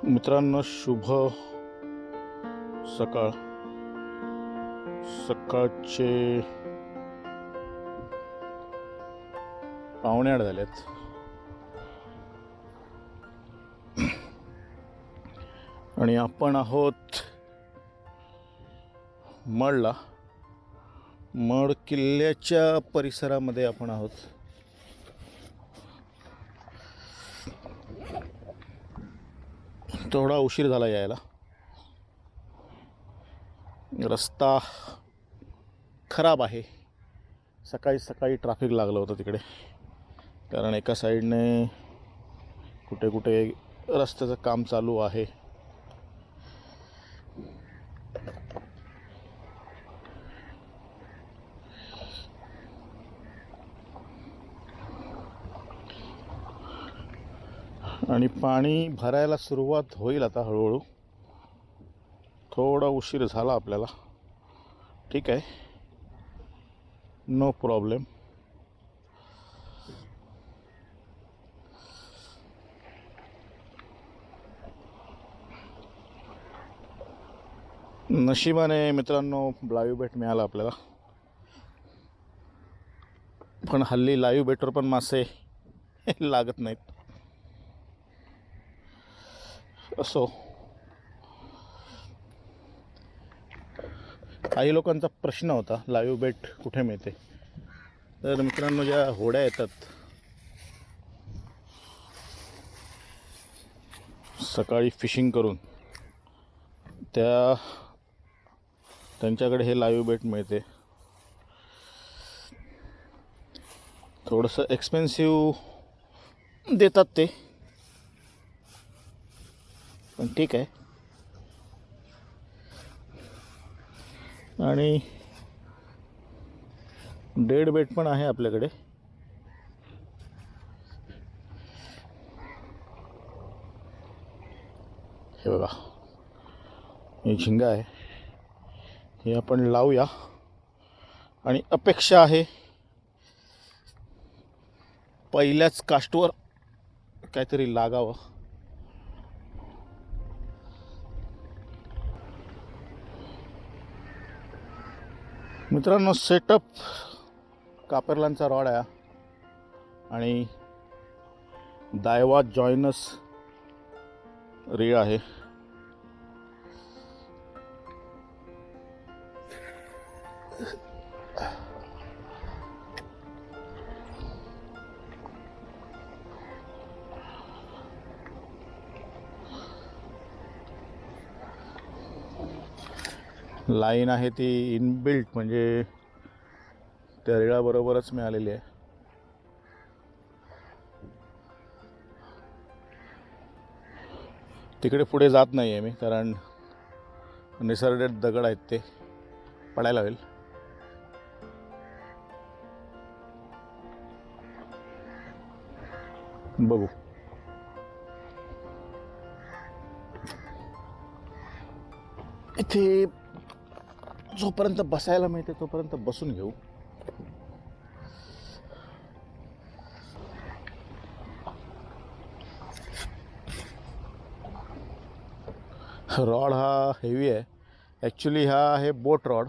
मित्रांनो, शुभ सकाळ. सकाळचे 7:45 झालेत आणि आपण आहोत मडला. मड किल्ल्याच्या परिसरामध्ये आपण आहोत. थोडा उशीर झाला यायला. रस्ता खराब आहे. सकाळी सकाळी ट्रॅफिक लागलं होतं तिकडे, कारण एका साईडने कुठे कुठे रस्त्याचं काम चालू आहे. आणि पाणी भरायला सुरुवात होईल आता हळूहळू. थोडा उशीर झाला आपल्याला, ठीक आहे, नो प्रॉब्लेम. नशिबाने मित्रांनो लाईव्ह बेट मिळाला आपल्याला. पण हल्ली लाईव्ह बेटवर पण मासे लागत नाहीत. असो, काही लोकांचा प्रश्न होता लाईव्ह बेट कुठे मिळते. तर मित्रांनो, ज्या होड्या येतात सकाळी फिशिंग करून, त्यांच्याकडे हे लाईव्ह बेट मिळते. थोडंसं एक्सपेन्सिव्ह देतात ते, पण ठीक आहे. आणि डेड बेट पण आहे आपल्याकडे. हे बघा, ही झिंगा आहे, हे आपण लावूया. आणि अपेक्षा आहे पहिल्याच कास्टवर काहीतरी लागावं. मित्रांनो, सेटअप कापेरलांचा रॉड आहे आणि दायवा जॉइनस रीळ आहे. लाईन आहे ती इनबिल्ट, म्हणजे त्या रीळाबरोबरच मिळालेली आहे. तिकडे पुढे जात नाही आहे मी, कारण निसर्गात दगड आहेत, ते पडायला होईल. बघू. इथे जोपर्यंत बसायला मिळते तोपर्यंत बसून घेऊ. रॉड हा हेवी आहे. ॲक्च्युली हा आहे बोट रॉड.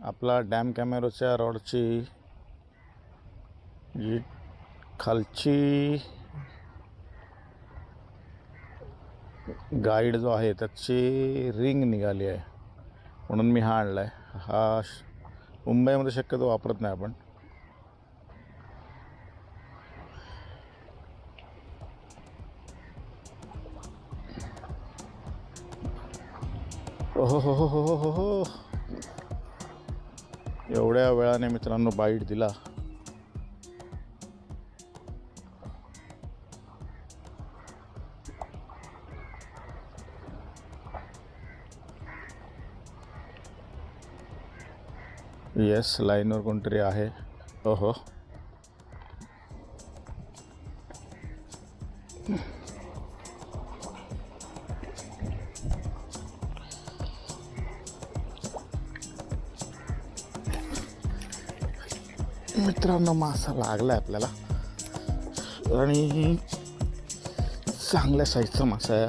आपला डॅम कॅमेरोच्या रॉडची जी खालची गाईड जो आहे त्याची रिंग निघाली आहे, म्हणून मी हा आणला आहे. हा मुंबईमध्ये शक्यतो वापरत नाही आपण. हो हो हो हो हो हो, एवढ्या वेळाने मित्रांनो बाईट दिला. येस, लाईनवर कोणतरी आहे. हो, मित्रांनो मासा लागला आपल्याला. आणि चांगल्या साईजचा मासा आहे.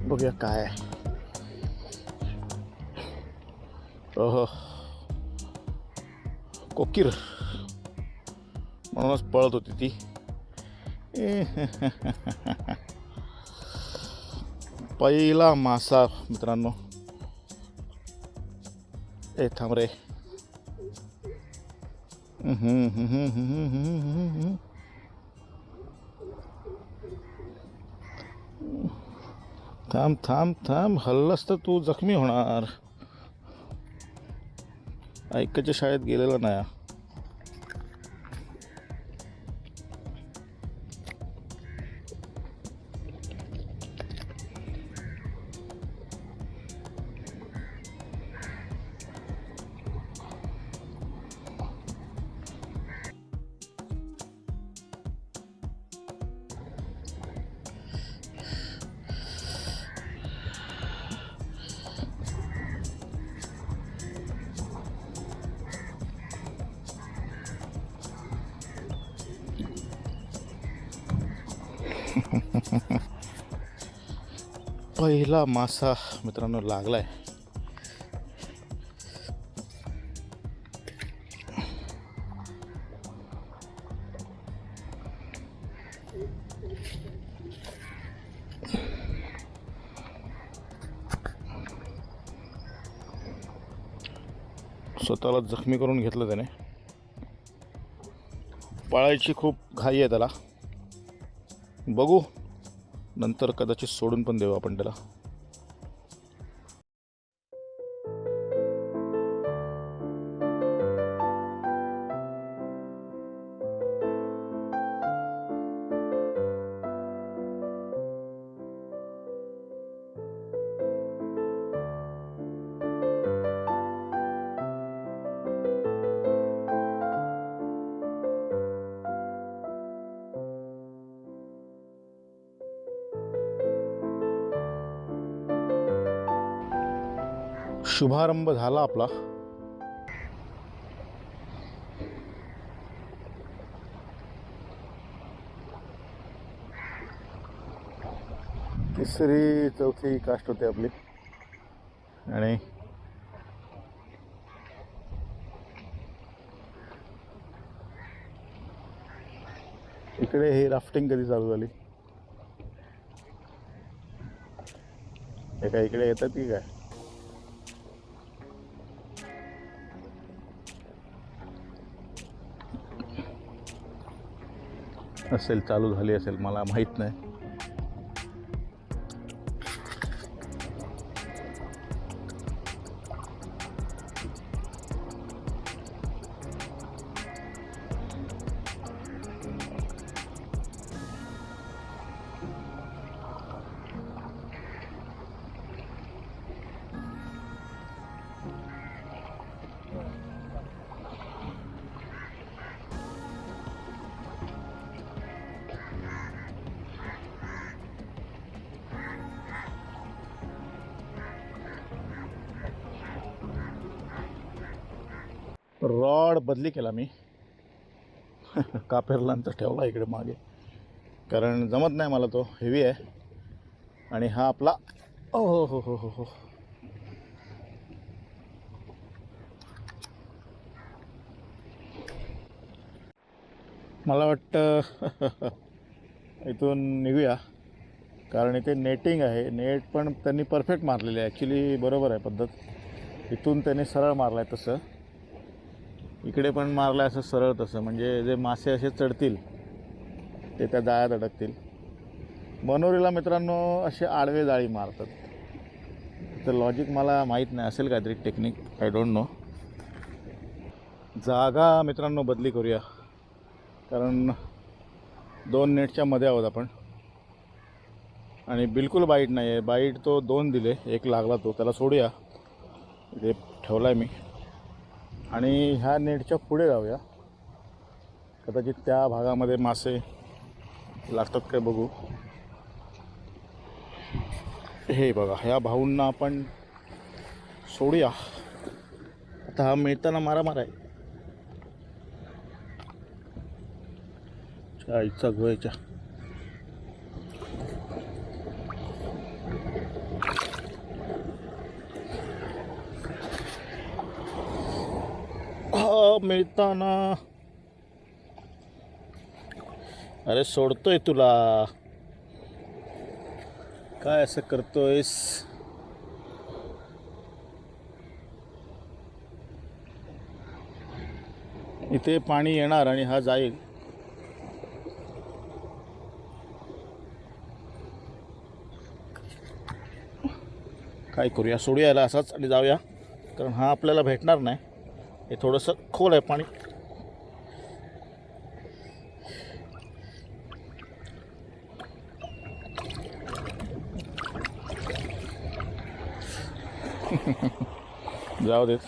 बघूया काय आहे. ओहो, कोकीर म्हणूनच पळत होती ती. पहिला मासा मित्रांनो. ए थांब रे. थांब थांब थांब, हल्लस तर तू जखमी होणार. ऐकाच्या शाळेत गेलेला नाही. पहिला मासा मित्रांनो लागलाय. स्वतःला जखमी करून घेतलं त्याने. पळायची खूप घाई आहे त्याला. बघू नंतर कदाचित सोडून पण देऊ आपण त्याला. शुभारंभ झाला आपला. तिसरी चौथी कास्ट होते आपली. आणि इकडे ही राफ्टिंग कधी चालू झाली. हे काय इकडे येतात की काय. असेल, चालू झाली असेल, मला माहीत नाही. रॉड बदली केला मी. कापेरलांचा ठेवला इकडे मागे, कारण जमत नाही मला, तो हेवी आहे. आणि हा आपला ओ हो हो हो हो हो मला वाटतं इथून निघूया, कारण इथे नेटिंग आहे. नेट पण त्यांनी परफेक्ट मारलेली आहे. ॲक्च्युली बरोबर आहे पद्धत. इथून त्यांनी सरळ मारला आहे, तसं इकडे पण मारलं आहे, असं सरळ तसं. म्हणजे जे मासे असे चढतील ते त्या जाळ्यात अडकतील. बनोरीला मित्रांनो असे आडवे जाळी मारतात. तर लॉजिक मला माहीत नाही, असेल काहीतरी टेक्निक, आय डोंट नो. जागा मित्रांनो बदली करूया, कारण 2 नेटच्या मध्ये आहोत आपण. आणि बिलकुल बाईट नाही आहे. बाईट तो 2 दिले, 1 लागला, तो त्याला सोडूया. इथे ठेवला आहे मी. आणि ह्या नेटच्या पुढे जाऊया, कदाचित त्या भागामध्ये मासे लागतात काय बघू. हे बघा, ह्या भाऊंना आपण सोडूया. आता हा मिळताना मारामार आहे. आईचा गोयच्या मिळताना. अरे सोडतोय तुला, काय असं करतोयस? इथे पाणी येणार आणि हा जाईल. काय करूया, सोडूया याला असाच आणि जाऊया, कारण हा आपल्याला भेटणार नाही. हे थोडंसं खोल आहे पाणी. जाऊ देत,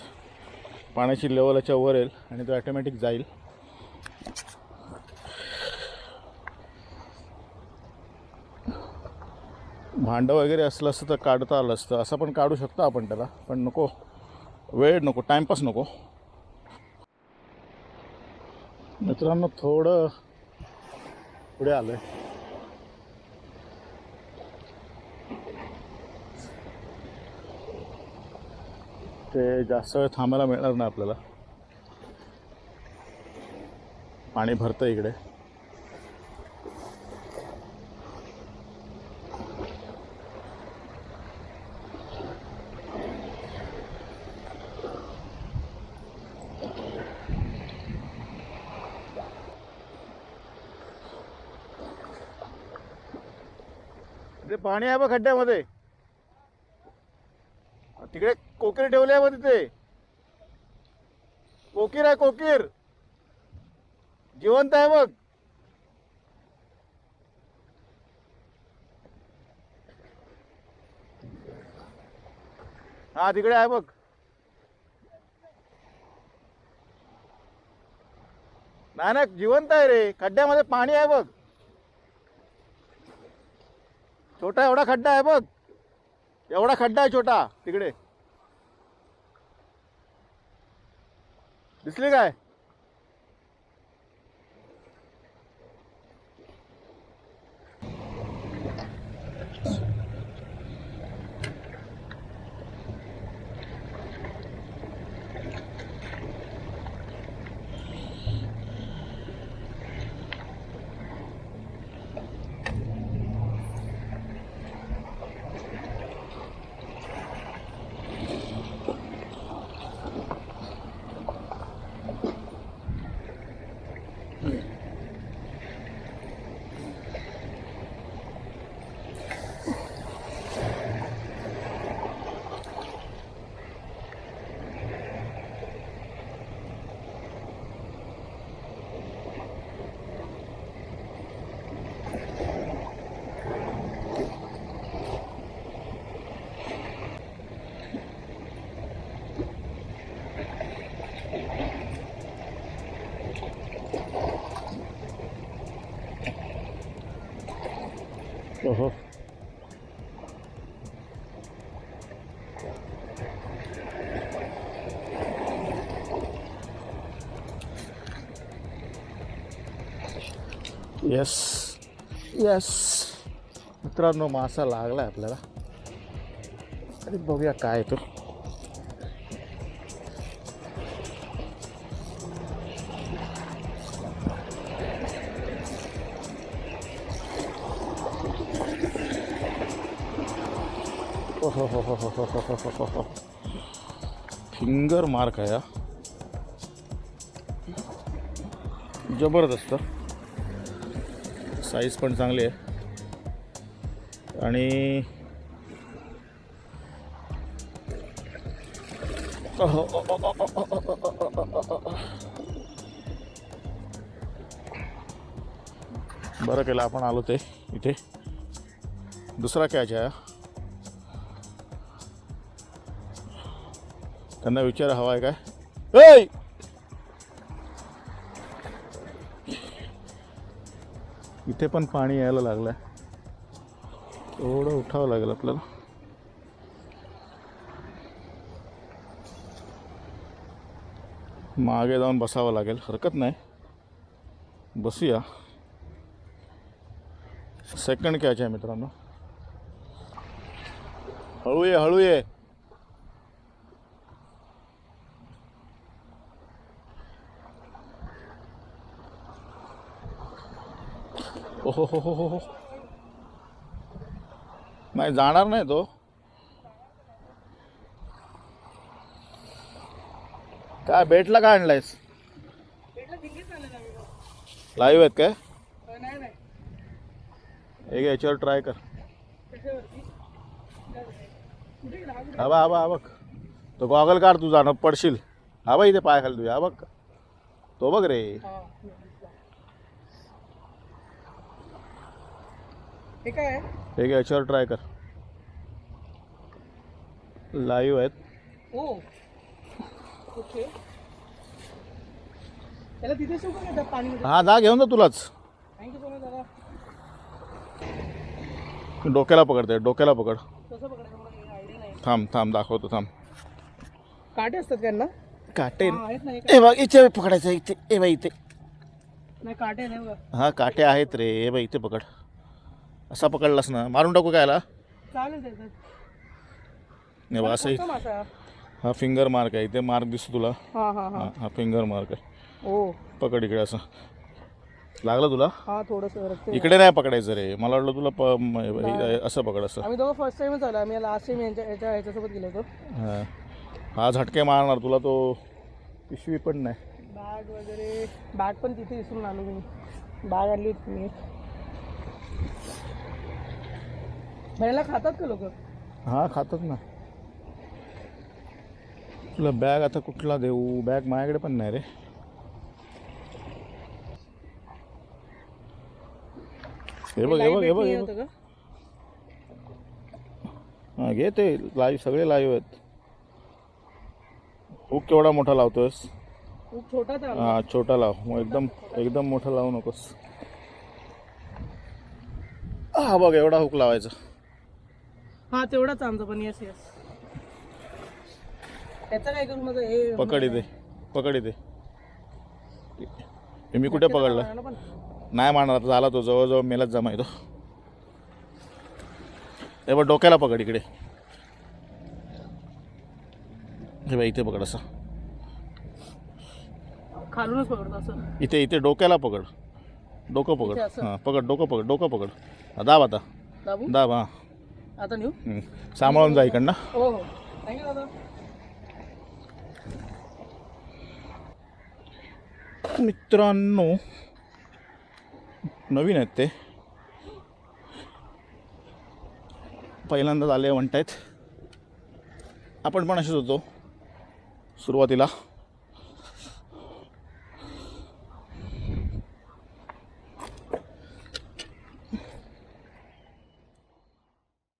पाण्याची लेवल याच्या वर येईल आणि तो ॲटोमॅटिक जाईल. भांडं वगैरे असलं असतं तर काढता आलं असतं. असं पण काढू शकतो आपण त्याला, पण नको, वेळ नको, टाईमपास नको. मित्रांनो थोडं पुढे आलं आहे. ते जास्त वेळ थांबायला मिळणार नाही आपल्याला. पाणी भरतं इकडे. ते पाणी आहे बघ खड्ड्यामध्ये. तिकडे कोकीर ठेवली आहे बघ तिथे. कोकीर आहे, कोकीर जिवंत आहे बघ. हा तिकडे आहे बघ. नाही ना, जिवंत आहे रे. खड्ड्यामध्ये पाणी आहे बघ. छोटा एवढा खड्डा आहे बघ. एवढा खड्डा आहे छोटा तिकडे. दिसली काय? ओहो, येस येस. मित्रांनो मासा लागला आहे आपल्याला. अरे बघूया काय तो. फिंगर मार्क आहे हा, जबरदस्त. साईज पण चांगली आहे आणि बरं केलं आपण आलो ते इथे. दुसरा कॅच आहे. त्यांना विचार हवा आहे काय? ए इथे पण पाणी यायला लागलं आहे. थोडं उठावं लागेल आपल्याला. मागे जाऊन बसावं लागेल. हरकत नाही, बसूया. सेकंड कॅच आहे मित्रांनो. हळू ये हळू ये. ओहो हो हो हो हो. नाही जाणार नाही तो. काय बेटला काय आणलायस? लाईव्ह आहेत काय? एक याच्यावर ट्राय कर. हा बा हा बा हा बघ. तो गॉगल काढ तुझा न पडशील. हा बा इथे पाय खाली तुझ्या. हा बघ तो बघ रे. एक याच्यावर ट्राय कर. लाईव्ह आहेत. हा जा घेऊन जा तुलाच. डोक्याला पकडते डोक्याला पकड. थांब थांब दाखवतो थांब. काटे असतात त्यांना. काटे ए बघ इथे पकडायचं. इथे ए बाई इथे. नाही काटे नाही बघ. हा काटे आहेत रे. ए बाई इथे पकड. असा पकडलास ना मारून टाकू काय याला? चालेल त्याच्यात. नाही बघ असं. हा फिंगर मार्क आहे. इथे मार्क दिसतो तुला? हा हा हा हा फिंगर मार्क आहे. ओ पकड इकडे असं. लागलं तुला? हा थोडंसं इकडे नाही पकडायचं रे. मला वाटलं तुला असं पकड असं. आम्ही दोघं फर्स्ट टाइमच आलो. आम्ही लास्ट टाइम ह्याच्यासोबत गेलो होतो. हा हा झटके मारणार तुला तो. पिशवी पण नाही. बॅग वगैरे. बॅग पण तिथे विसरून आलो मी. बॅग आणली होती मी. भरायला खातात का लोक? हा खातात ना. तुला बॅग आता कुठला देऊ? बॅग माझ्याकडे पण नाही रे. हे बघ हे बघ हे बघ हे बघ. हा घे ते लाईव्ह. सगळे लाईव्ह आहेत. हुक केवढा मोठा लावतोयस? खूप छोटाच आला. हा छोटा लाव. मग एकदम एकदम मोठा लावू नकोस. हा बघ एवढा हुक लावायचा. हा तेवढाच आमचा पण. Yes yes. त्याचं काय करू माझं हे? पकड इथे. पकड इथे. मी कुठे पकडला? नाही मारणार. झाला तो. जवळजवळ मेलाच जमा येतो. हे बघ डोक्याला पकड इकडे. हे बघ इथे पकड असं. खालूनच पकडतो असं. इथे इथे डोक्याला पकड. डोकं पकड. हां पकड. डोकं पकड. डोकं पकड. दाब आता. दाबू? दाब हां. आता नेऊ? सांभाळून जा इकडनं. हो हो. थँक्यू दादा. मित्रांनो नवीन आहेत ते. पहिल्यांदाच आले म्हणतायत. आपण पण असेच होतो सुरुवातीला.